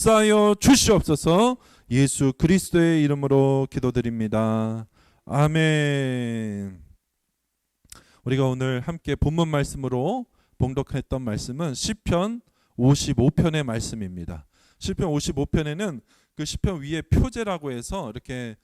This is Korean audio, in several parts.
쌓여 주시옵소서. 예수 그리스도의 이름으로 기도드립니다. 아멘. 우리가 오늘 함께 본문 말씀으로 봉독했던 말씀은 시편 55편의 말씀입니다. 시편 55편에는 그 시편 위에 표제라고 해서 이렇게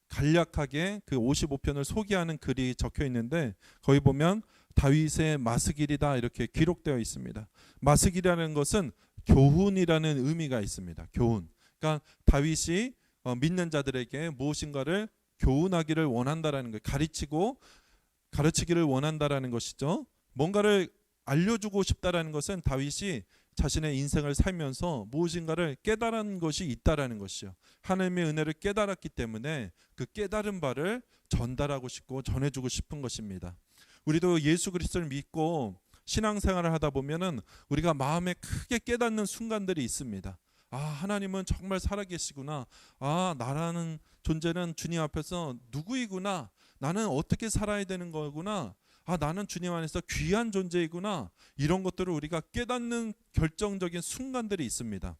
간략하게 그 55편을 소개하는 글이 적혀 있는데, 거기 보면 다윗의 마스길이다 이렇게 기록되어 있습니다. 마스길이라는 것은 교훈이라는 의미가 있습니다. 교훈. 그러니까 다윗이 믿는 자들에게 무엇인가를 교훈하기를 원한다라는 거예요. 가르치기를 원한다라는 것이죠. 뭔가를 알려주고 싶다라는 것은 다윗이 자신의 인생을 살면서 무엇인가를 깨달은 것이 있다라는 것이요. 하나님의 은혜를 깨달았기 때문에 그 깨달은 바를 전달하고 싶고 전해주고 싶은 것입니다. 우리도 예수 그리스도를 믿고 신앙생활을 하다 보면은 우리가 마음에 크게 깨닫는 순간들이 있습니다. 아, 하나님은 정말 살아계시구나. 아, 나라는 존재는 주님 앞에서 누구이구나. 나는 어떻게 살아야 되는 거구나. 아, 나는 주님 안에서 귀한 존재이구나. 이런 것들을 우리가 깨닫는 결정적인 순간들이 있습니다.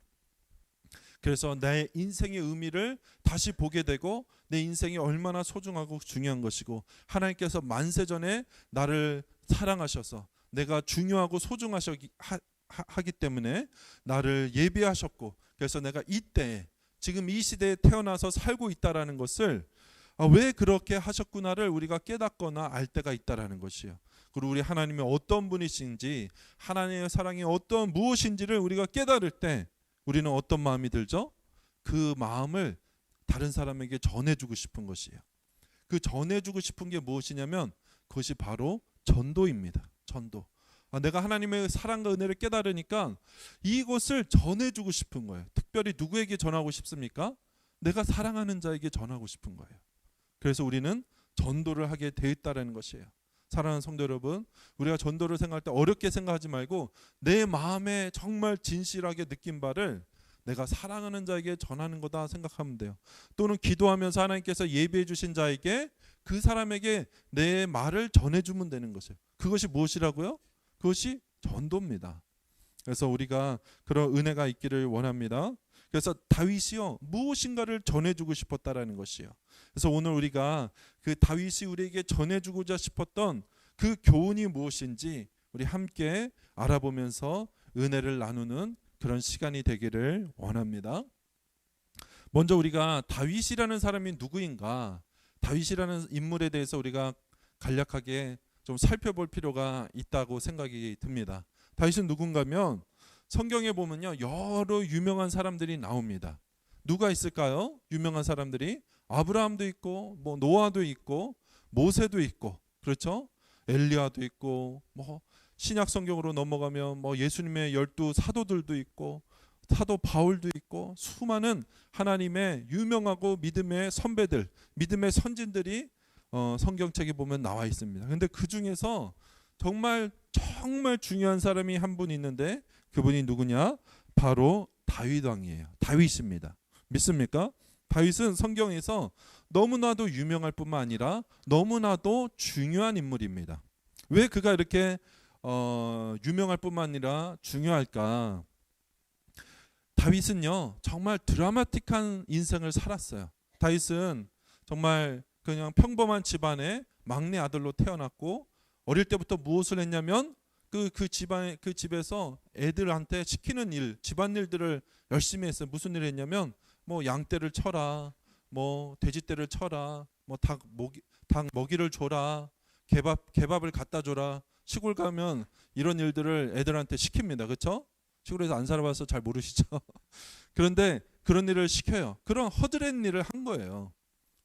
그래서 내 인생의 의미를 다시 보게 되고, 내 인생이 얼마나 소중하고 중요한 것이고, 하나님께서 만세전에 나를 사랑하셔서 내가 중요하고 소중하기 때문에 나를 예비하셨고, 그래서 내가 이때 지금 이 시대에 태어나서 살고 있다라는 것을 왜 그렇게 하셨구나를 우리가 깨닫거나 알 때가 있다라는 것이에요. 그리고 우리 하나님이 어떤 분이신지, 하나님의 사랑이 어떤 무엇인지를 우리가 깨달을 때 우리는 어떤 마음이 들죠? 그 마음을 다른 사람에게 전해주고 싶은 것이에요. 그 전해주고 싶은 게 무엇이냐면 그것이 바로 전도입니다. 전도. 내가 하나님의 사랑과 은혜를 깨달으니까 이것을 전해주고 싶은 거예요. 특별히 누구에게 전하고 싶습니까? 내가 사랑하는 자에게 전하고 싶은 거예요. 그래서 우리는 전도를 하게 돼 있다는 것이에요. 사랑하는 성도 여러분, 우리가 전도를 생각할 때 어렵게 생각하지 말고 내 마음에 정말 진실하게 느낀 바를 내가 사랑하는 자에게 전하는 거다 생각하면 돼요. 또는 기도하면서 하나님께서 예비해 주신 자에게 그 사람에게 내 말을 전해주면 되는 것이에요. 그것이 무엇이라고요? 그것이 전도입니다. 그래서 우리가 그런 은혜가 있기를 원합니다. 그래서 다윗이요, 무엇인가를 전해주고 싶었다라는 것이에요. 그래서 오늘 우리가 그 다윗이 우리에게 전해주고자 싶었던 그 교훈이 무엇인지 우리 함께 알아보면서 은혜를 나누는 그런 시간이 되기를 원합니다. 먼저 우리가 다윗이라는 사람이 누구인가, 다윗이라는 인물에 대해서 우리가 간략하게 좀 살펴볼 필요가 있다고 생각이 듭니다. 다윗은 누군가면 성경에 보면요, 여러 유명한 사람들이 나옵니다. 누가 있을까요? 유명한 사람들이 아브라함도 있고, 뭐 노아도 있고, 모세도 있고, 그렇죠? 엘리야도 있고, 뭐 신약 성경으로 넘어가면 뭐 예수님의 12 사도들도 있고, 사도 바울도 있고, 수많은 하나님의 유명하고 믿음의 선배들, 믿음의 선진들이 성경책에 보면 나와 있습니다. 근데 그 중에서 정말 중요한 사람이 한 분 있는데 그분이 누구냐? 바로 다윗 왕이에요. 다윗입니다. 믿습니까? 다윗은 성경에서 너무나도 유명할 뿐만 아니라 너무나도 중요한 인물입니다. 왜 그가 이렇게 유명할 뿐만 아니라 중요할까? 다윗은요, 정말 드라마틱한 인생을 살았어요. 다윗은 정말 그냥 평범한 집안의 막내 아들로 태어났고, 어릴 때부터 무엇을 했냐면 그 집에서 애들한테 시키는 일, 집안일들을 열심히 했어요. 무슨 일을 했냐면 뭐 양떼를 쳐라, 뭐 돼지떼를 쳐라, 뭐 닭 먹이를 줘라, 개밥을 갖다 줘라. 시골 가면 이런 일들을 애들한테 시킵니다. 그렇죠? 시골에서 안 살아봐서 잘 모르시죠? 그런데 그런 일을 시켜요. 그런 허드렛 일을 한 거예요.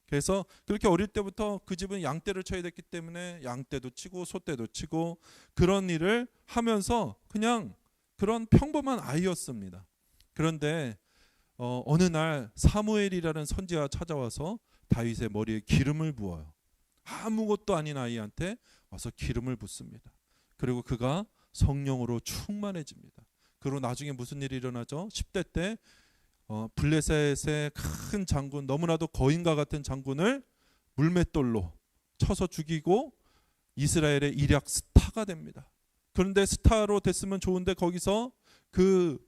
그래서 그렇게 어릴 때부터 그 집은 양떼를 쳐야 됐기 때문에 양떼도 치고 소떼도 치고 그런 일을 하면서 그냥 그런 평범한 아이였습니다. 그런데 어느 날 사무엘이라는 선지자가 찾아와서 다윗의 머리에 기름을 부어요. 아무것도 아닌 아이한테 와서 기름을 붓습니다. 그리고 그가 성령으로 충만해집니다. 그리고 나중에 무슨 일이 일어나죠? 10대 때 블레셋의 큰 장군, 너무나도 거인과 같은 장군을 물맷돌로 쳐서 죽이고 이스라엘의 일약 스타가 됩니다. 그런데 스타로 됐으면 좋은데 거기서 그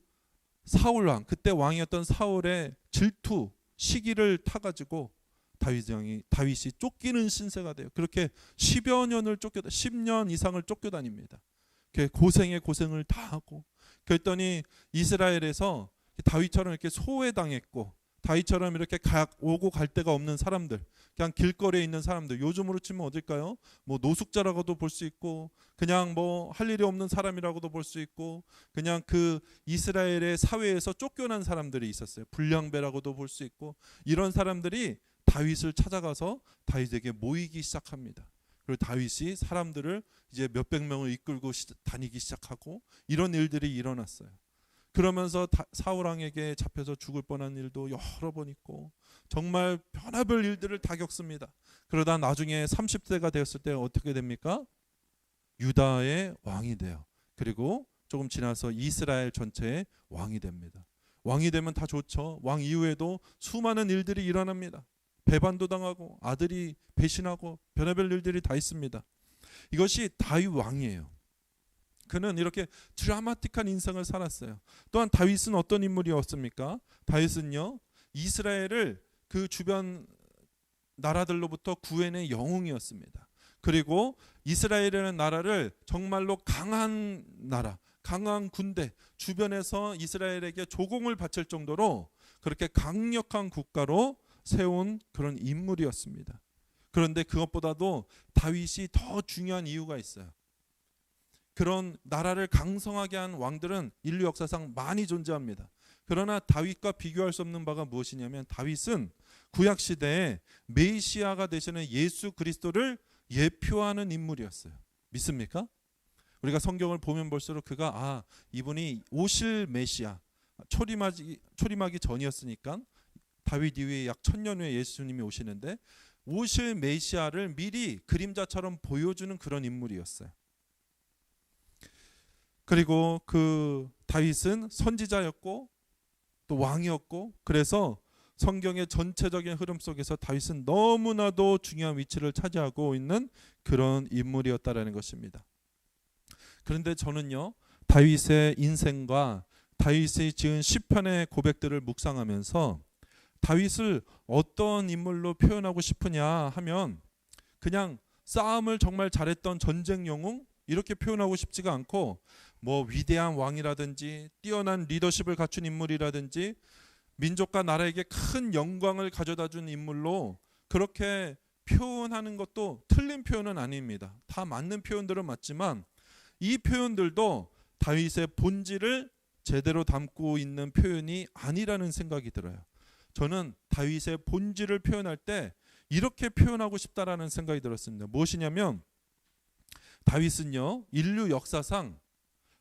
사울 왕, 그때 왕이었던 사울의 질투, 시기를 타가지고 다윗이 쫓기는 신세가 돼요. 그렇게 10여 년을 10년 이상을 쫓겨다닙니다. 고생에 고생을 다 하고, 그랬더니 이스라엘에서 다윗처럼 이렇게 소외당했고, 다윗처럼 이렇게 오고 갈 데가 없는 사람들, 그냥 길거리에 있는 사람들, 요즘으로 치면 어딜까요? 뭐 노숙자라고도 볼 수 있고, 그냥 뭐 할 일이 없는 사람이라고도 볼 수 있고, 그냥 그 이스라엘의 사회에서 쫓겨난 사람들이 있었어요. 불량배라고도 볼 수 있고, 이런 사람들이 다윗을 찾아가서 다윗에게 모이기 시작합니다. 그리고 다윗이 사람들을 이제 몇백 명을 이끌고 다니기 시작하고, 이런 일들이 일어났어요. 그러면서 사울 왕에게 잡혀서 죽을 뻔한 일도 여러 번 있고, 정말 별의별 일들을 다 겪습니다. 그러다 나중에 30세가 되었을 때 어떻게 됩니까? 유다의 왕이 돼요. 그리고 조금 지나서 이스라엘 전체의 왕이 됩니다. 왕이 되면 다 좋죠. 왕 이후에도 수많은 일들이 일어납니다. 배반도 당하고, 아들이 배신하고, 별의별 일들이 다 있습니다. 이것이 다윗 왕이에요. 그는 이렇게 드라마틱한 인생을 살았어요. 또한 다윗은 어떤 인물이었습니까? 다윗은요, 이스라엘을 그 주변 나라들로부터 구해낸 영웅이었습니다. 그리고 이스라엘이라는 나라를 정말로 강한 나라, 강한 군대, 주변에서 이스라엘에게 조공을 바칠 정도로 그렇게 강력한 국가로 세운 그런 인물이었습니다. 그런데 그것보다도 다윗이 더 중요한 이유가 있어요. 그런 나라를 강성하게 한 왕들은 인류 역사상 많이 존재합니다. 그러나 다윗과 비교할 수 없는 바가 무엇이냐면, 다윗은 구약 시대에 메시아가 되시는 예수 그리스도를 예표하는 인물이었어요. 믿습니까? 우리가 성경을 보면 볼수록 그가 이분이 오실 메시아, 초림하기 전이었으니까 다윗 이후에 약 1000년 후에 예수님이 오시는데, 오실 메시아를 미리 그림자처럼 보여주는 그런 인물이었어요. 그리고 그 다윗은 선지자였고 또 왕이었고, 그래서 성경의 전체적인 흐름 속에서 다윗은 너무나도 중요한 위치를 차지하고 있는 그런 인물이었다라는 것입니다. 그런데 저는요, 다윗의 인생과 다윗이 지은 시편의 고백들을 묵상하면서 다윗을 어떤 인물로 표현하고 싶으냐 하면, 그냥 싸움을 정말 잘했던 전쟁 영웅 이렇게 표현하고 싶지가 않고, 뭐 위대한 왕이라든지 뛰어난 리더십을 갖춘 인물이라든지 민족과 나라에게 큰 영광을 가져다 준 인물로 그렇게 표현하는 것도 틀린 표현은 아닙니다. 다 맞는 표현들은 맞지만, 이 표현들도 다윗의 본질을 제대로 담고 있는 표현이 아니라는 생각이 들어요. 저는 다윗의 본질을 표현할 때 이렇게 표현하고 싶다라는 생각이 들었습니다. 무엇이냐면, 다윗은요, 인류 역사상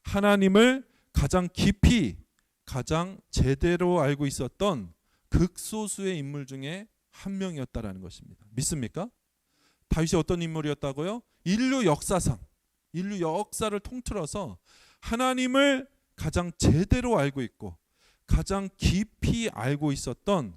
하나님을 가장 깊이, 가장 제대로 알고 있었던 극소수의 인물 중에 한 명이었다라는 것입니다. 믿습니까? 다윗이 어떤 인물이었다고요? 인류 역사상, 인류 역사를 통틀어서 하나님을 가장 제대로 알고 있고 가장 깊이 알고 있었던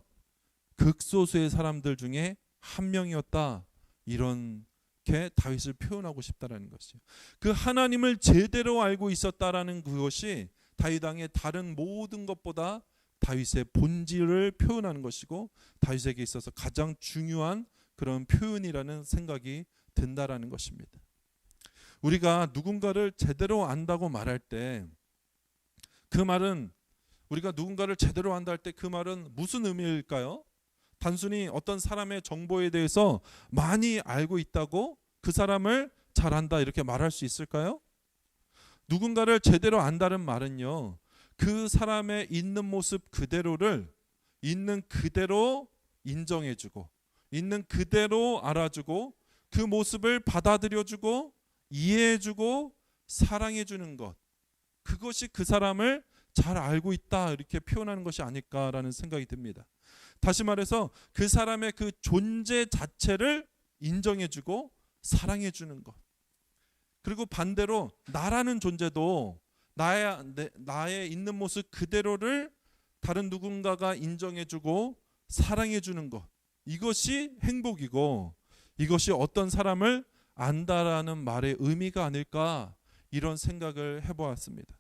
극소수의 사람들 중에 한 명이었다, 이렇게 다윗을 표현하고 싶다라는 것이죠. 그 하나님을 제대로 알고 있었다라는 그것이 다윗 왕의 다른 모든 것보다 다윗의 본질을 표현하는 것이고, 다윗에게 있어서 가장 중요한 그런 표현이라는 생각이 든다라는 것입니다. 우리가 누군가를 제대로 안다고 말할 때, 그 말은, 우리가 누군가를 제대로 안다 할 때 그 말은 무슨 의미일까요? 단순히 어떤 사람의 정보에 대해서 많이 알고 있다고 그 사람을 잘 안다 이렇게 말할 수 있을까요? 누군가를 제대로 안다는 말은요, 그 사람의 있는 모습 그대로를 있는 그대로 인정해주고, 있는 그대로 알아주고, 그 모습을 받아들여주고 이해해주고 사랑해주는 것, 그것이 그 사람을 잘 알고 있다 이렇게 표현하는 것이 아닐까라는 생각이 듭니다. 다시 말해서 그 사람의 그 존재 자체를 인정해주고 사랑해주는 것, 그리고 반대로 나라는 존재도 나의 있는 모습 그대로를 다른 누군가가 인정해주고 사랑해주는 것, 이것이 행복이고 이것이 어떤 사람을 안다라는 말의 의미가 아닐까, 이런 생각을 해보았습니다.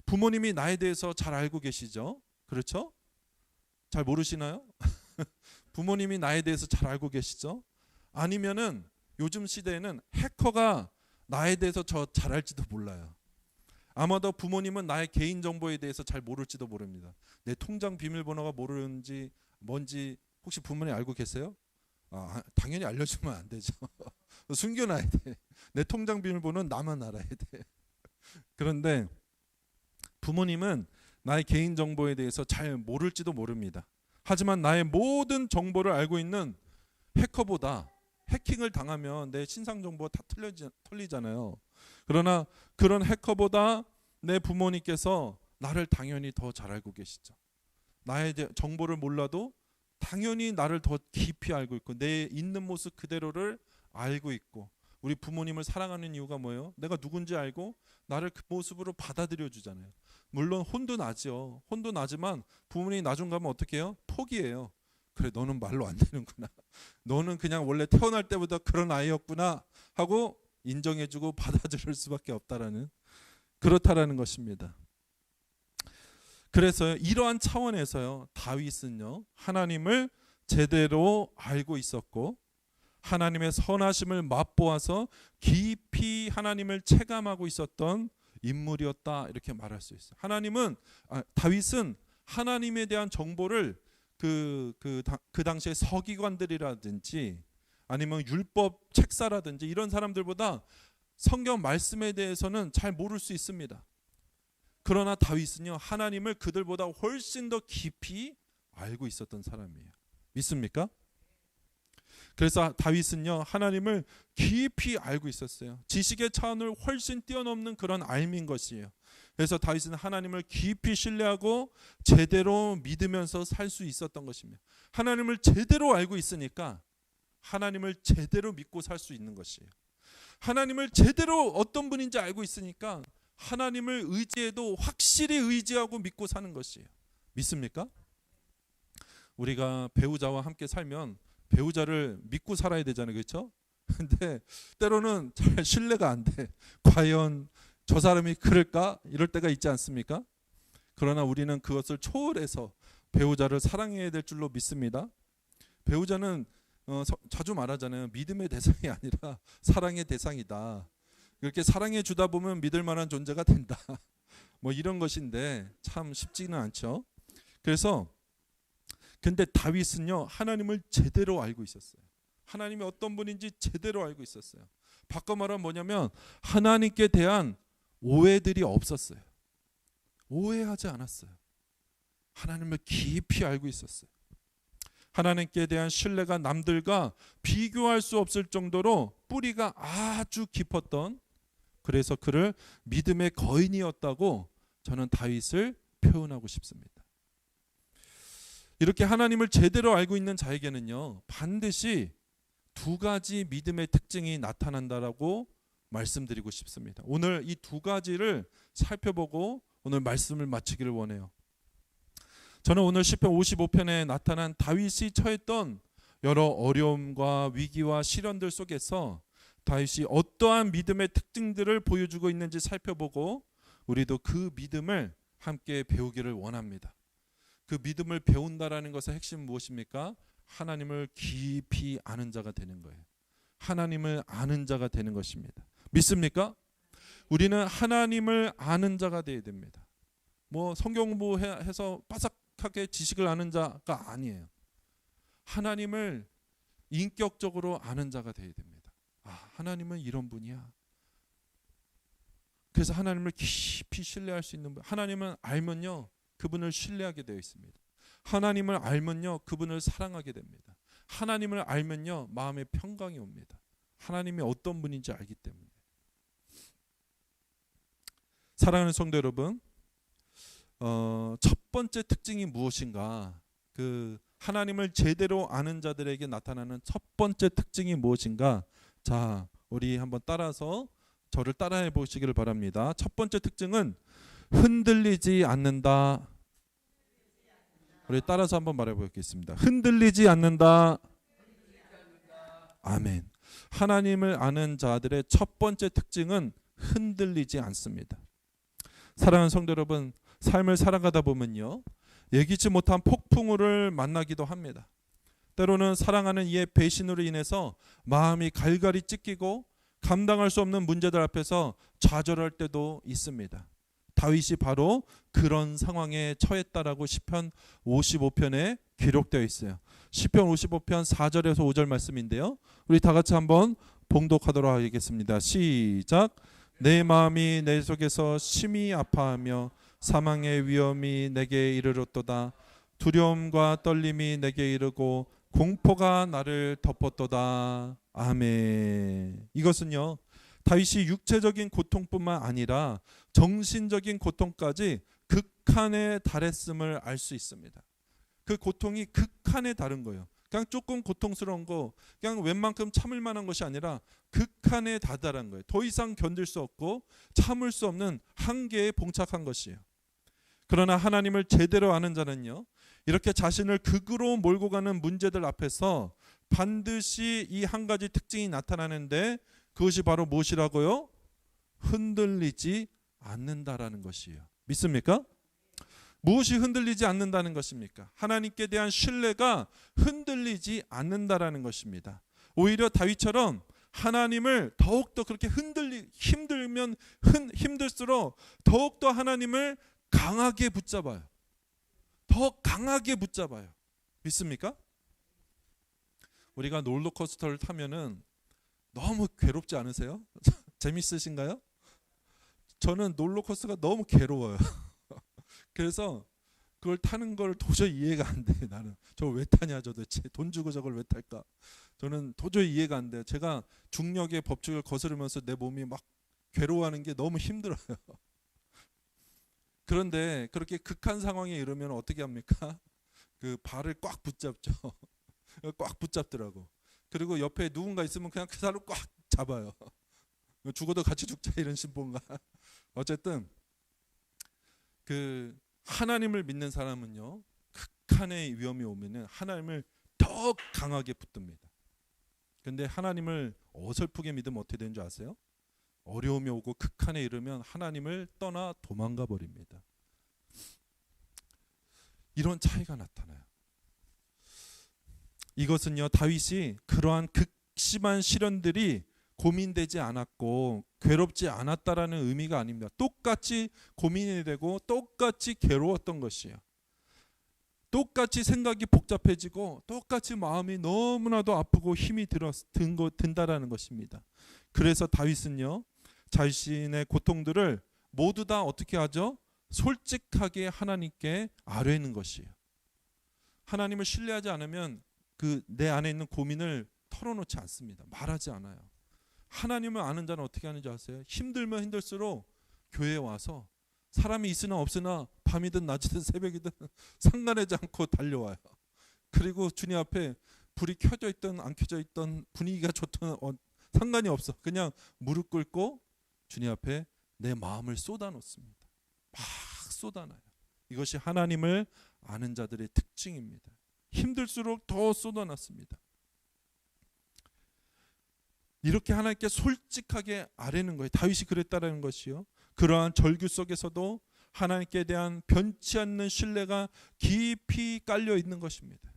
부모님이 나에 대해서 잘 알고 계시죠? 그렇죠? 잘 모르시나요? 부모님이 나에 대해서 잘 알고 계시죠? 아니면은 요즘 시대에는 해커가 나에 대해서 잘 알지도 몰라요. 아마도 부모님은 나의 개인정보에 대해서 잘 모를지도 모릅니다. 내 통장 비밀번호가 모르는지 뭔지 혹시 부모님 알고 계세요? 당연히 알려주면 안 되죠. 숨겨놔야 돼. 내 통장 비밀번호는 나만 알아야 돼. 그런데 부모님은 나의 개인정보에 대해서 잘 모를지도 모릅니다. 하지만 나의 모든 정보를 알고 있는 해커보다, 해킹을 당하면 내 신상정보가 다 털리잖아요. 그러나 그런 해커보다 내 부모님께서 나를 당연히 더 잘 알고 계시죠. 나의 정보를 몰라도 당연히 나를 더 깊이 알고 있고 내 있는 모습 그대로를 알고 있고, 우리 부모님을 사랑하는 이유가 뭐예요? 내가 누군지 알고 나를 그 모습으로 받아들여 주잖아요. 물론 혼도 나죠. 혼도 나지만 부모님이 나중 가면 어떻게 해요? 포기해요. 그래, 너는 말로 안 되는구나. 너는 그냥 원래 태어날 때부터 그런 아이였구나 하고 인정해주고 받아들일 수밖에 없다라는, 그렇다라는 것입니다. 그래서 이러한 차원에서요, 다윗은요, 하나님을 제대로 알고 있었고 하나님의 선하심을 맛보아서 깊이 하나님을 체감하고 있었던 인물이었다, 이렇게 말할 수 있어요. 다윗은 하나님에 대한 정보를 그 당시에 서기관들이라든지 아니면 율법 책사라든지 이런 사람들보다 성경 말씀에 대해서는 잘 모를 수 있습니다. 그러나 다윗은요, 하나님을 그들보다 훨씬 더 깊이 알고 있었던 사람이에요. 믿습니까? 그래서 다윗은요, 하나님을 깊이 알고 있었어요. 지식의 차원을 훨씬 뛰어넘는 그런 알미인 것이에요. 그래서 다윗은 하나님을 깊이 신뢰하고 제대로 믿으면서 살 수 있었던 것입니다. 하나님을 제대로 알고 있으니까 하나님을 제대로 믿고 살 수 있는 것이에요. 하나님을 제대로 어떤 분인지 알고 있으니까 하나님을 의지해도 확실히 의지하고 믿고 사는 것이에요. 믿습니까? 우리가 배우자와 함께 살면 배우자를 믿고 살아야 되잖아요. 그렇죠? 근데 때로는 잘 신뢰가 안 돼. 과연 저 사람이 그럴까? 이럴 때가 있지 않습니까? 그러나 우리는 그것을 초월해서 배우자를 사랑해야 될 줄로 믿습니다. 배우자는 자주 말하잖아요. 믿음의 대상이 아니라 사랑의 대상이다. 이렇게 사랑해 주다 보면 믿을 만한 존재가 된다. 뭐 이런 것인데 참 쉽지는 않죠. 그래서 근데 다윗은요, 하나님을 제대로 알고 있었어요. 하나님이 어떤 분인지 제대로 알고 있었어요. 바꿔 말하면 뭐냐면 하나님께 대한 오해들이 없었어요. 오해하지 않았어요. 하나님을 깊이 알고 있었어요. 하나님께 대한 신뢰가 남들과 비교할 수 없을 정도로 뿌리가 아주 깊었던, 그래서 그를 믿음의 거인이었다고 저는 다윗을 표현하고 싶습니다. 이렇게 하나님을 제대로 알고 있는 자에게는요, 반드시 두 가지 믿음의 특징이 나타난다라고 말씀드리고 싶습니다. 오늘 이 두 가지를 살펴보고 오늘 말씀을 마치기를 원해요. 저는 오늘 시편 55편에 나타난 다윗이 처했던 여러 어려움과 위기와 시련들 속에서 다윗이 어떠한 믿음의 특징들을 보여주고 있는지 살펴보고 우리도 그 믿음을 함께 배우기를 원합니다. 그 믿음을 배운다라는 것의 핵심은 무엇입니까? 하나님을 깊이 아는 자가 되는 거예요. 하나님을 아는 자가 되는 것입니다. 믿습니까? 우리는 하나님을 아는 자가 되어야 됩니다. 뭐 성경 공부해서 빠삭하게 지식을 아는 자가 아니에요. 하나님을 인격적으로 아는 자가 되어야 됩니다. 하나님은 이런 분이야. 그래서 하나님을 깊이 신뢰할 수 있는 분. 하나님은 알면요, 그분을 신뢰하게 되어 있습니다. 하나님을 알면요, 그분을 사랑하게 됩니다. 하나님을 알면요, 마음에 평강이 옵니다. 하나님이 어떤 분인지 알기 때문에. 사랑하는 성도 여러분, 첫 번째 특징이 무엇인가? 하나님을 제대로 아는 자들에게 나타나는 첫 번째 특징이 무엇인가? 자, 우리 한번 저를 따라해 보시기를 바랍니다. 첫 번째 특징은 흔들리지 않는다. 우리 따라서 한번 말해 보겠습니다. 흔들리지 않는다. 아멘. 하나님을 아는 자들의 첫 번째 특징은 흔들리지 않습니다. 사랑하는 성도 여러분, 삶을 살아가다 보면요, 예기치 못한 폭풍우를 만나기도 합니다. 때로는 사랑하는 이의 배신으로 인해서 마음이 갈갈이 찢기고 감당할 수 없는 문제들 앞에서 좌절할 때도 있습니다. 다윗이 바로 그런 상황에 처했다라고 시편 55편에 기록되어 있어요. 시편 55편 4절에서 5절 말씀인데요, 우리 다 같이 한번 봉독하도록 하겠습니다. 시작. 내 마음이 내 속에서 심히 아파하며 사망의 위험이 내게 이르렀도다. 두려움과 떨림이 내게 이르고 공포가 나를 덮었도다. 아멘. 이것은요, 다윗이 육체적인 고통뿐만 아니라 정신적인 고통까지 극한에 달했음을 알 수 있습니다. 그 고통이 극한에 다른 거예요. 그냥 조금 고통스러운 거, 그냥 웬만큼 참을 만한 것이 아니라 극한에 다다른 거예요. 더 이상 견딜 수 없고 참을 수 없는 한계에 봉착한 것이에요. 그러나 하나님을 제대로 아는 자는요, 이렇게 자신을 극으로 몰고 가는 문제들 앞에서 반드시 이 한 가지 특징이 나타나는데, 그것이 바로 무엇이라고요? 흔들리지 않는다라는 것이에요. 믿습니까? 무엇이 흔들리지 않는다는 것입니까? 하나님께 대한 신뢰가 흔들리지 않는다라는 것입니다. 오히려 다윗처럼 하나님을 더욱더 그렇게 힘들수록 더욱더 하나님을 강하게 붙잡아요. 더 강하게 붙잡아요. 믿습니까? 우리가 롤러코스터를 타면은 너무 괴롭지 않으세요? 재밌으신가요? 저는 롤러코스터가 너무 괴로워요. 그래서 그걸 타는 걸 도저히 이해가 안 돼요. 나는 저걸 왜 타냐 도대체. 돈 주고 저걸 왜 탈까? 저는 도저히 이해가 안 돼요. 제가 중력의 법칙을 거스르면서 내 몸이 막 괴로워하는 게 너무 힘들어요. 그런데 그렇게 극한 상황에 이르면 어떻게 합니까? 그 발을 꽉 붙잡죠. 꽉 붙잡더라고. 그리고 옆에 누군가 있으면 그냥 그 사람을 꽉 잡아요. 죽어도 같이 죽자 이런 심보인가. 어쨌든 그 하나님을 믿는 사람은요, 극한의 위험이 오면은 하나님을 더 강하게 붙듭니다. 근데 하나님을 어설프게 믿으면 어떻게 되는 줄 아세요? 어려움이 오고 극한에 이르면 하나님을 떠나 도망가 버립니다. 이런 차이가 나타나요. 이것은요, 다윗이 그러한 극심한 시련들이 고민되지 않았고 괴롭지 않았다라는 의미가 아닙니다. 똑같이 고민이 되고 똑같이 괴로웠던 것이에요. 똑같이 생각이 복잡해지고 똑같이 마음이 너무나도 아프고 힘이 든다라는 것입니다. 그래서 다윗은요, 자신의 고통들을 모두 다 어떻게 하죠? 솔직하게 하나님께 아뢰는 것이에요. 하나님을 신뢰하지 않으면 그 내 안에 있는 고민을 털어놓지 않습니다. 말하지 않아요. 하나님을 아는 자는 어떻게 하는지 아세요? 힘들면 힘들수록 교회에 와서 사람이 있으나 없으나 밤이든 낮이든 새벽이든 상관하지 않고 달려와요. 그리고 주님 앞에 불이 켜져 있든 안 켜져 있든 분위기가 좋든 상관이 없어. 그냥 무릎 꿇고 주님 앞에 내 마음을 쏟아놓습니다. 막 쏟아놔요. 이것이 하나님을 아는 자들의 특징입니다. 힘들수록 더 쏟아놨습니다. 이렇게 하나님께 솔직하게 아뢰는 거예요. 다윗이 그랬다라는 것이요. 그러한 절규 속에서도 하나님께 대한 변치 않는 신뢰가 깊이 깔려 있는 것입니다.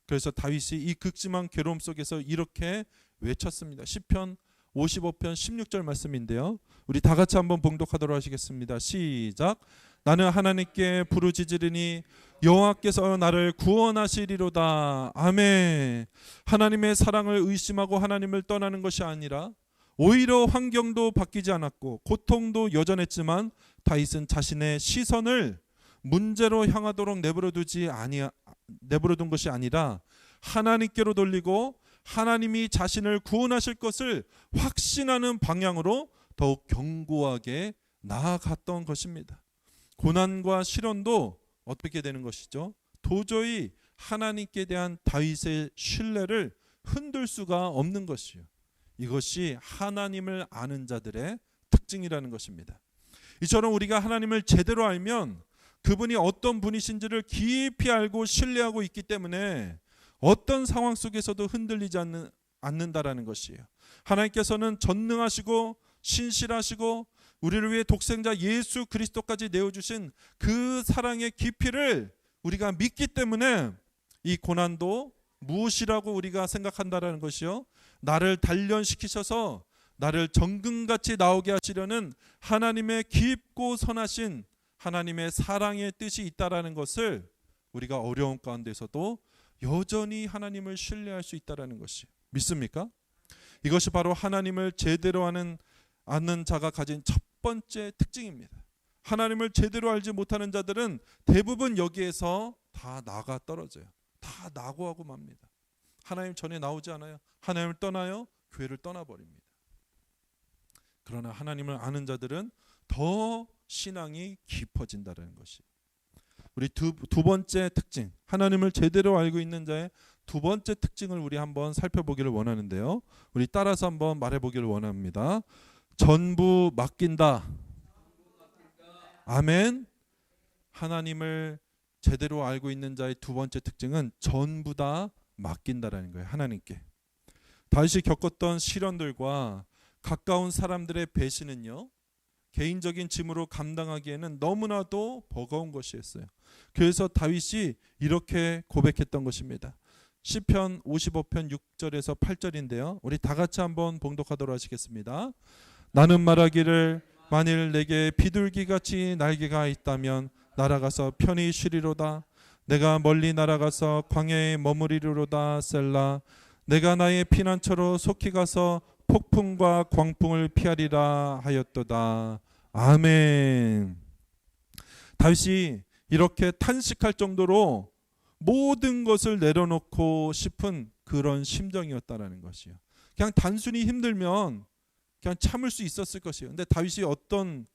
그래서 다윗이 이 극심한 괴로움 속에서 이렇게 외쳤습니다. 시편 55편 16절 말씀인데요, 우리 다 같이 한번 봉독하도록 하시겠습니다. 시작. 나는 하나님께 부르짖으리니 여호와께서 나를 구원하시리로다. 아멘. 하나님의 사랑을 의심하고 하나님을 떠나는 것이 아니라 오히려 환경도 바뀌지 않았고 고통도 여전했지만 다윗은 자신의 시선을 문제로 향하도록 내버려둔 것이 아니라 하나님께로 돌리고 하나님이 자신을 구원하실 것을 확신하는 방향으로 더욱 견고하게 나아갔던 것입니다. 고난과 시련도 어떻게 되는 것이죠? 도저히 하나님께 대한 다윗의 신뢰를 흔들 수가 없는 것이요. 이것이 하나님을 아는 자들의 특징이라는 것입니다. 이처럼 우리가 하나님을 제대로 알면 그분이 어떤 분이신지를 깊이 알고 신뢰하고 있기 때문에 어떤 상황 속에서도 흔들리지 않는다라는 것이에요. 하나님께서는 전능하시고 신실하시고 우리를 위해 독생자 예수 그리스도까지 내어주신 그 사랑의 깊이를 우리가 믿기 때문에 이 고난도 무엇이라고 우리가 생각한다라는 것이요, 나를 단련시키셔서 나를 정금같이 나오게 하시려는 하나님의 깊고 선하신 하나님의 사랑의 뜻이 있다라는 것을 우리가 어려운 가운데서도 여전히 하나님을 신뢰할 수 있다라는 것이 믿습니까? 이것이 바로 하나님을 제대로 아는 자가 가진 첫 번째 특징입니다. 하나님을 제대로 알지 못하는 자들은 대부분 여기에서 다 나가 떨어져요. 다 낙오하고 맙니다. 하나님 전에 나오지 않아요. 하나님을 떠나요. 교회를 떠나버립니다. 그러나 하나님을 아는 자들은 더 신앙이 깊어진다는 것이 우리 두 번째 특징, 하나님을 제대로 알고 있는 자의 두 번째 특징을 우리 한번 살펴보기를 원하는데요. 우리 따라서 한번 말해보기를 원합니다. 전부 맡긴다. 아멘. 하나님을 제대로 알고 있는 자의 두 번째 특징은 전부 다 맡긴다라는 거예요. 하나님께. 다윗이 겪었던 시련들과 가까운 사람들의 배신은요, 개인적인 짐으로 감당하기에는 너무나도 버거운 것이었어요. 그래서 다윗이 이렇게 고백했던 것입니다. 시편 55편 6절에서 8절인데요. 우리 다 같이 한번 봉독하도록 하시겠습니다. 나는 말하기를 만일 내게 비둘기같이 날개가 있다면 날아가서 편히 쉬리로다. 내가 멀리 날아가서 광야에 머무리리로다. 셀라. 내가 나의 피난처로 속히 가서 폭풍과 광풍을 피하리라 하였도다. 아멘. 다윗이 이렇게 탄식할 정도로 모든 것을 내려놓고 싶은 그런 심정이었다라는 것이요. 그냥 단순히 힘들면 그냥 참을 수 있었을 것이에요. 근데 다윗이 어떤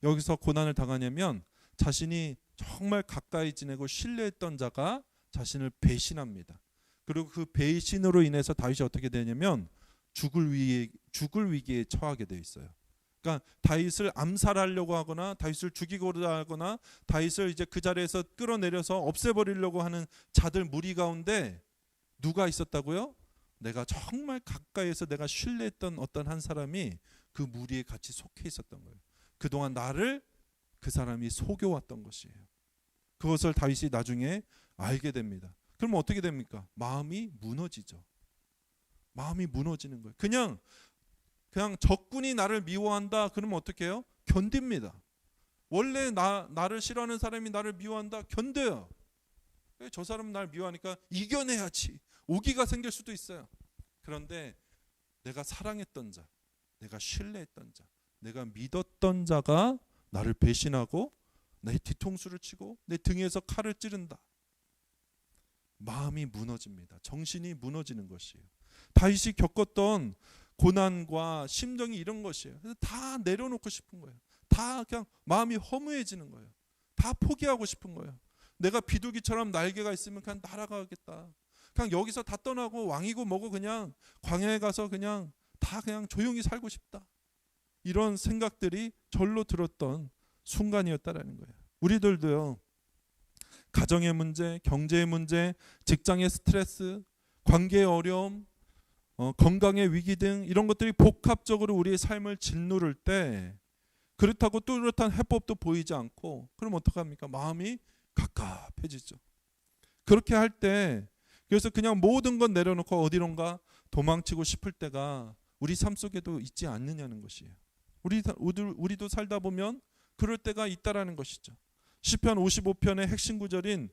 여기서 고난을 당하냐면 자신이 정말 가까이 지내고 신뢰했던 자가 자신을 배신합니다. 그리고 그 배신으로 인해서 다윗이 어떻게 되냐면 죽을 위기에 처하게 되어 있어요. 그러니까 다윗을 암살하려고 하거나 다윗을 죽이고자 하거나 다윗을 이제 그 자리에서 끌어내려서 없애버리려고 하는 자들 무리 가운데 누가 있었다고요? 내가 정말 가까이에서 내가 신뢰했던 어떤 한 사람이 그 무리에 같이 속해 있었던 거예요. 그동안 나를 그 사람이 속여왔던 것이에요. 그것을 다윗이 나중에 알게 됩니다. 그럼 어떻게 됩니까? 마음이 무너지죠. 마음이 무너지는 거예요. 그냥 적군이 나를 미워한다. 그러면 어떻게 해요? 견딥니다. 원래 나를 싫어하는 사람이 나를 미워한다. 견뎌요. 저 사람은 나를 미워하니까 이겨내야지. 오기가 생길 수도 있어요. 그런데 내가 사랑했던 자, 내가 신뢰했던 자, 내가 믿었던 자가 나를 배신하고 내 뒤통수를 치고 내 등에서 칼을 찌른다. 마음이 무너집니다. 정신이 무너지는 것이에요. 다윗이 겪었던 고난과 심정이 이런 것이에요. 그래서 다 내려놓고 싶은 거예요. 다 그냥 마음이 허무해지는 거예요. 다 포기하고 싶은 거예요. 내가 비둘기처럼 날개가 있으면 그냥 날아가겠다. 그냥 여기서 다 떠나고 왕이고 뭐고 그냥 광야에 가서 그냥 조용히 살고 싶다. 이런 생각들이 절로 들었던 순간이었다라는 거예요. 우리들도요. 가정의 문제, 경제의 문제, 직장의 스트레스, 관계의 어려움, 건강의 위기 등 이런 것들이 복합적으로 우리의 삶을 짓누를 때 그렇다고 뚜렷한 해법도 보이지 않고 그럼 어떡합니까? 마음이 갑갑해지죠. 그렇게 할 때 그래서 그냥 모든 건 내려놓고 어디론가 도망치고 싶을 때가 우리 삶 속에도 있지 않느냐는 것이에요. 우리도 살다 보면 그럴 때가 있다라는 것이죠. 시편 55편의 핵심 구절인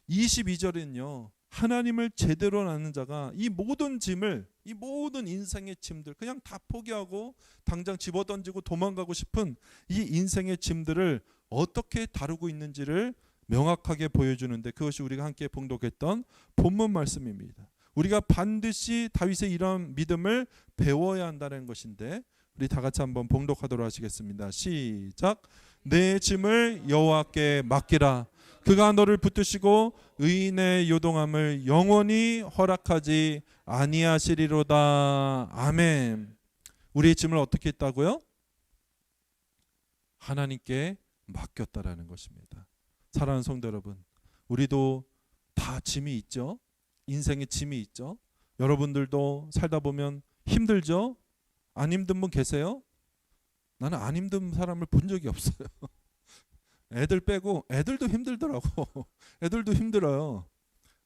22절은요. 하나님을 제대로 아는 자가 이 모든 짐을, 이 모든 인생의 짐들 그냥 다 포기하고 당장 집어던지고 도망가고 싶은 이 인생의 짐들을 어떻게 다루고 있는지를 명확하게 보여주는데 그것이 우리가 함께 봉독했던 본문 말씀입니다. 우리가 반드시 다윗의 이런 믿음을 배워야 한다는 것인데 우리 다 같이 한번 봉독하도록 하시겠습니다. 시작. 내 짐을 여호와께 맡기라. 그가 너를 붙드시고 의인의 요동함을 영원히 허락하지 아니하시리로다. 아멘. 우리의 짐을 어떻게 했다고요? 하나님께 맡겼다라는 것입니다. 사랑하는 성도 여러분, 우리도 다 짐이 있죠. 인생의 짐이 있죠. 여러분들도 살다 보면 힘들죠. 안 힘든 분 계세요? 나는 안 힘든 사람을 본 적이 없어요. 애들 빼고 애들도 힘들더라고. 애들도 힘들어요.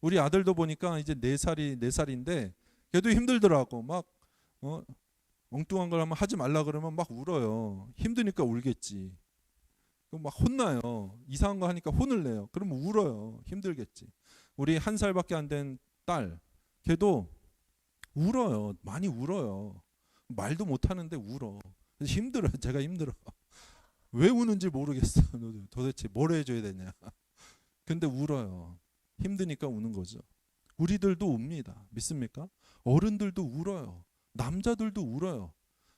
우리 아들도 보니까 이제 4살인데 걔도 힘들더라고. 막 엉뚱한 걸 하면 하지 말라 그러면 막 울어요. 힘드니까 울겠지. 그럼 막 혼나요. 이상한 거 하니까 혼을 내요. 그러면 울어요. 힘들겠지. 우리 1살밖에 안 된 딸, 걔도 울어요. 많이 울어요. 말도 못 하는데 울어. 그래서 힘들어요. 제가 힘들어. 왜 우는지 모르겠어. 도대체 뭘 해줘야 되냐. 근데 울어요. 힘드니까 우는 거죠. 우리들도 웁니다. 믿습니까? 어른들도 울어요. 남자들도 울어요.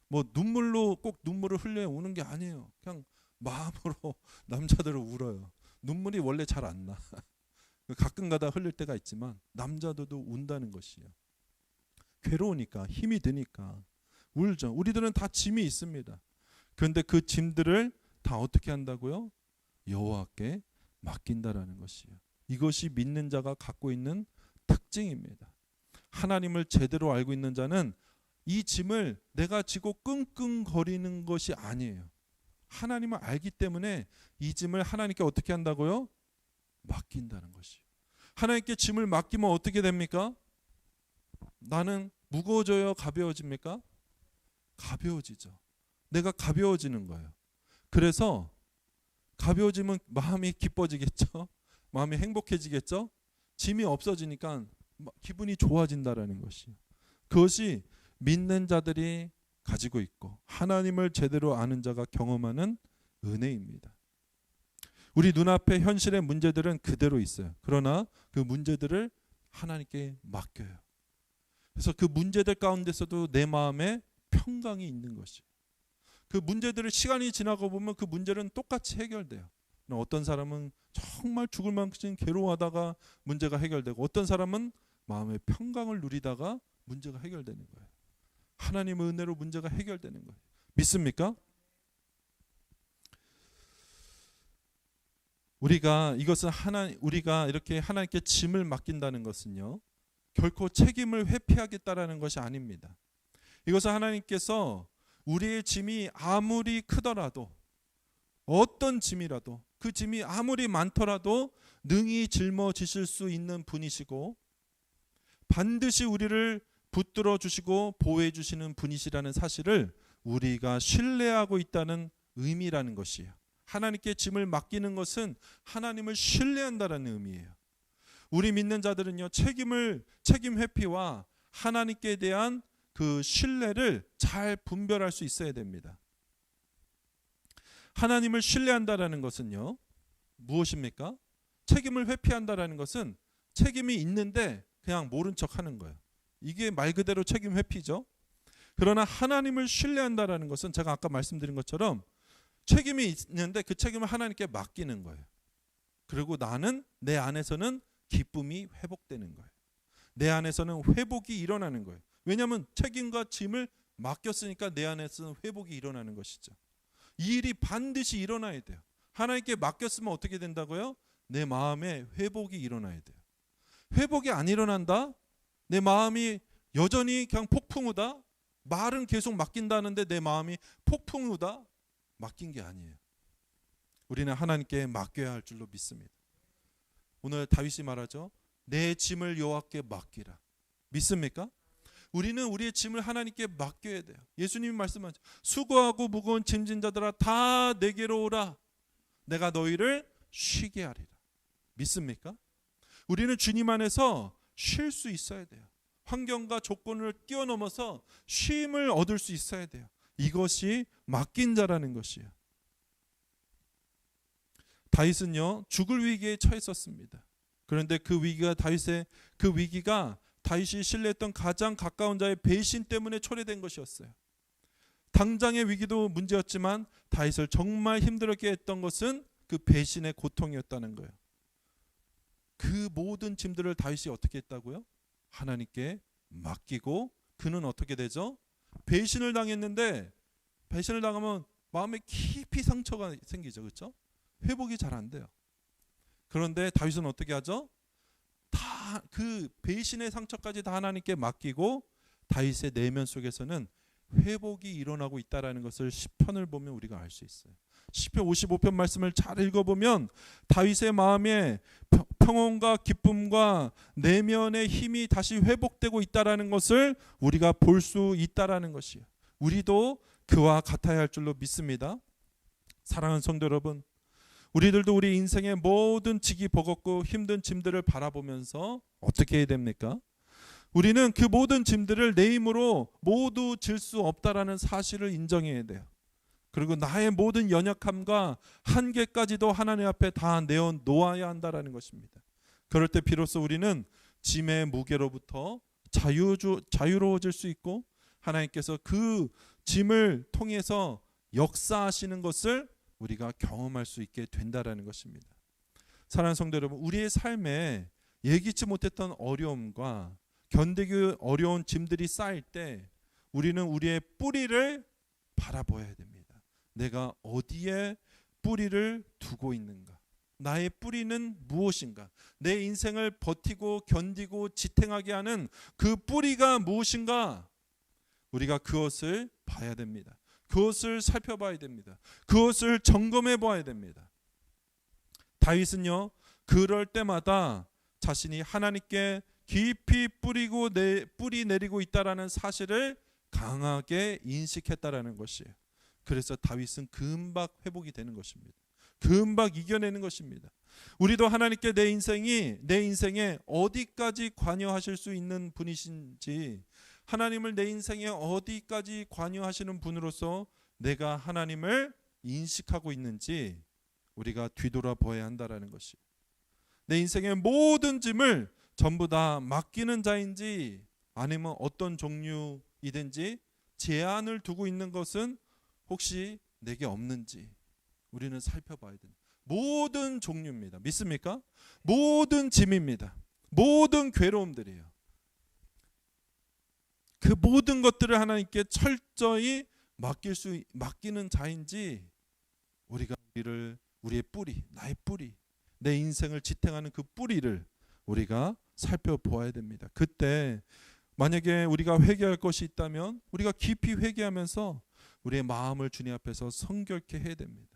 뭐 눈물로 꼭 눈물을 흘려 우는 게 아니에요. 그냥 마음으로 남자들은 울어요. 눈물이 원래 잘 안 나. 가끔 가다 흘릴 때가 있지만 남자들도 운다는 것이에요. 괴로우니까, 힘이 드니까 울죠. 우리들은 다 짐이 있습니다. 그런데 그 짐들을 다 어떻게 한다고요? 여호와께 맡긴다라는 것이에요. 이것이 믿는 자가 갖고 있는 특징입니다. 하나님을 제대로 알고 있는 자는 이 짐을 내가 지고 끙끙거리는 것이 아니에요. 하나님을 알기 때문에 이 짐을 하나님께 어떻게 한다고요? 맡긴다는 것이에요. 하나님께 짐을 맡기면 어떻게 됩니까? 나는 무거워져요? 가벼워집니까? 가벼워지죠. 내가 가벼워지는 거예요. 그래서 가벼워지면 마음이 기뻐지겠죠? 마음이 행복해지겠죠? 짐이 없어지니까 기분이 좋아진다라는 것이에요. 그것이 믿는 자들이 가지고 있고 하나님을 제대로 아는 자가 경험하는 은혜입니다. 우리 눈앞에 현실의 문제들은 그대로 있어요. 그러나 그 문제들을 하나님께 맡겨요. 그래서 그 문제들 가운데서도 내 마음에 평강이 있는 것이에요. 그 문제들을 시간이 지나고 보면 그 문제는 똑같이 해결돼요. 어떤 사람은 정말 죽을 만큼 괴로워하다가 문제가 해결되고 어떤 사람은 마음의 평강을 누리다가 문제가 해결되는 거예요. 하나님의 은혜로 문제가 해결되는 거예요. 믿습니까? 우리가 이렇게 하나님께 짐을 맡긴다는 것은요, 결코 책임을 회피하겠다라는 것이 아닙니다. 이것은 하나님께서 우리의 짐이 아무리 크더라도 어떤 짐이라도 그 짐이 아무리 많더라도 능히 짊어지실 수 있는 분이시고 반드시 우리를 붙들어 주시고 보호해 주시는 분이시라는 사실을 우리가 신뢰하고 있다는 의미라는 것이에요. 하나님께 짐을 맡기는 것은 하나님을 신뢰한다는 의미예요. 우리 믿는 자들은요, 책임 회피와 하나님께 대한 그 신뢰를 잘 분별할 수 있어야 됩니다. 하나님을 신뢰한다라는 것은요, 무엇입니까? 책임을 회피한다라는 것은 책임이 있는데 그냥 모른 척 하는 거예요. 이게 말 그대로 책임 회피죠. 그러나 하나님을 신뢰한다라는 것은 제가 아까 말씀드린 것처럼 책임이 있는데 그 책임을 하나님께 맡기는 거예요. 그리고 나는 내 안에서는 기쁨이 회복되는 거예요. 내 안에서는 회복이 일어나는 거예요. 왜냐하면 책임과 짐을 맡겼으니까 내 안에서는 회복이 일어나는 것이죠. 이 일이 반드시 일어나야 돼요. 하나님께 맡겼으면 어떻게 된다고요? 내 마음에 회복이 일어나야 돼요. 회복이 안 일어난다? 내 마음이 여전히 그냥 폭풍우다? 말은 계속 맡긴다는데 내 마음이 폭풍우다? 맡긴 게 아니에요. 우리는 하나님께 맡겨야 할 줄로 믿습니다. 오늘 다윗이 말하죠. 내 짐을 여호와께 맡기라. 믿습니까? 우리는 우리의 짐을 하나님께 맡겨야 돼요. 예수님이 말씀하죠. 수고하고 무거운 짐진 자들아 다 내게로 오라. 내가 너희를 쉬게 하리라. 믿습니까? 우리는 주님 안에서 쉴 수 있어야 돼요. 환경과 조건을 뛰어넘어서 쉼을 얻을 수 있어야 돼요. 이것이 맡긴 자라는 것이에요. 다윗은요, 죽을 위기에 처했었습니다. 그런데 그 위기가 다윗이 신뢰했던 가장 가까운 자의 배신 때문에 초래된 것이었어요. 당장의 위기도 문제였지만 다윗을 정말 힘들게 했던 것은 그 배신의 고통이었다는 거예요. 그 모든 짐들을 다윗이 어떻게 했다고요? 하나님께 맡기고 그는 어떻게 되죠? 배신을 당했는데 배신을 당하면 마음에 깊이 상처가 생기죠. 그렇죠? 회복이 잘 안 돼요. 그런데 다윗은 어떻게 하죠? 다 그 배신의 상처까지 다 하나님께 맡기고 다윗의 내면 속에서는 회복이 일어나고 있다라는 것을 시편을 보면 우리가 알 수 있어요. 시편 55편 말씀을 잘 읽어보면 다윗의 마음에 평온과 기쁨과 내면의 힘이 다시 회복되고 있다라는 것을 우리가 볼 수 있다라는 것이에요. 우리도 그와 같아야 할 줄로 믿습니다. 사랑하는 성도 여러분, 우리들도 우리 인생의 모든 지기 버겁고 힘든 짐들을 바라보면서 어떻게 해야 됩니까? 우리는 그 모든 짐들을 내 힘으로 모두 질 수 없다라는 사실을 인정해야 돼요. 그리고 나의 모든 연약함과 한계까지도 하나님 앞에 다 내어 놓아야 한다라는 것입니다. 그럴 때 비로소 우리는 짐의 무게로부터 자유로워질 수 있고 하나님께서 그 짐을 통해서 역사하시는 것을 우리가 경험할 수 있게 된다라는 것입니다. 사랑하는 성도 여러분, 우리의 삶에 예기치 못했던 어려움과 견디기 어려운 짐들이 쌓일 때 우리는 우리의 뿌리를 바라봐야 됩니다. 내가 어디에 뿌리를 두고 있는가? 나의 뿌리는 무엇인가? 내 인생을 버티고 견디고 지탱하게 하는 그 뿌리가 무엇인가? 우리가 그것을 봐야 됩니다. 그것을 살펴봐야 됩니다. 그것을 점검해 봐야 됩니다. 다윗은요, 그럴 때마다 자신이 하나님께 깊이 뿌리 내리고 있다라는 사실을 강하게 인식했다라는 것이에요. 그래서 다윗은 금방 회복이 되는 것입니다. 금방 이겨내는 것입니다. 우리도 하나님께 내 인생에 어디까지 관여하실 수 있는 분이신지, 하나님을 내 인생에 어디까지 관여하시는 분으로서 내가 하나님을 인식하고 있는지 우리가 뒤돌아봐야 한다라는 것이에요. 내 인생의 모든 짐을 전부 다 맡기는 자인지 아니면 어떤 종류이든지 제한을 두고 있는 것은 혹시 내게 없는지 우리는 살펴봐야 됩니다. 모든 종류입니다. 믿습니까? 모든 짐입니다. 모든 괴로움들이에요. 그 모든 것들을 하나님께 철저히 맡기는 자인지 우리가 우리의 뿌리, 나의 뿌리, 내 인생을 지탱하는 그 뿌리를 우리가 살펴보아야 됩니다. 그때 만약에 우리가 회개할 것이 있다면 우리가 깊이 회개하면서 우리의 마음을 주님 앞에서 성결케 해야 됩니다.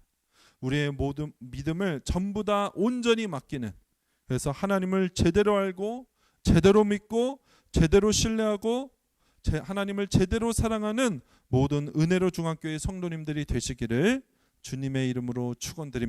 우리의 모든 믿음을 전부 다 온전히 맡기는, 그래서 하나님을 제대로 알고 제대로 믿고 제대로 신뢰하고 하나님을 제대로 사랑하는 모든 은혜로 중앙교회 성도님들이 되시기를 주님의 이름으로 축원드립니다.